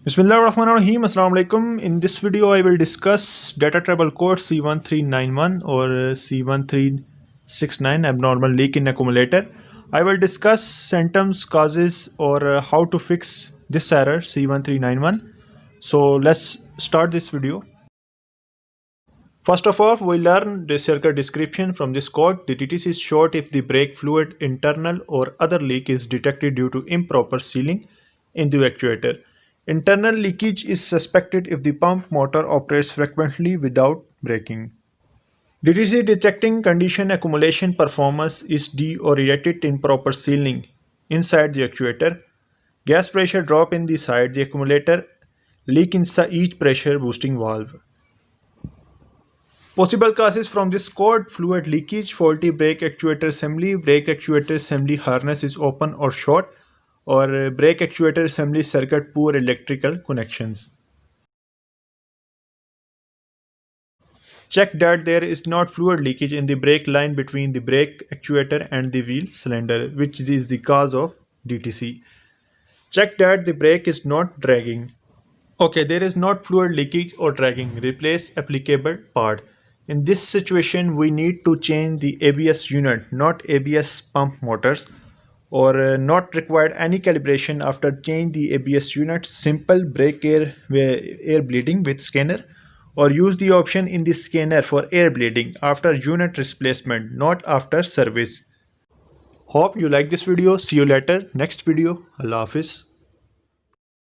Bismillahirrahmanirrahim. Assalamu alaikum. In this video, I will discuss data trouble code C1391 or C1369 abnormal leak in accumulator. I will discuss symptoms, causes, or how to fix this error C1391. So let's start this video. First of all, we learn the circuit description from this code. The DTC is short if the brake fluid, internal or other leak is detected due to improper sealing in the actuator. Internal leakage is suspected if the pump motor operates frequently without braking. DTC detecting condition accumulation performance is deteriorated improper sealing inside the actuator. Gas pressure drop in the side the accumulator. Leak inside each pressure boosting valve. Possible causes from this code: fluid leakage, faulty brake actuator assembly harness is open or short, or brake actuator assembly circuit poor electrical connections. Check that there is not fluid leakage in the brake line between the brake actuator and the wheel cylinder, which is the cause of DTC. Check that the brake is not dragging. Okay, there is not fluid leakage or dragging. Replace applicable part. In this situation, we need to change the ABS unit, not ABS pump motors, or not required any calibration after change the ABS unit. Simple brake air bleeding with scanner, or use the option in the scanner for air bleeding after unit replacement, not after service. Hope you like this video. See you later. Next video. Allah Hafiz.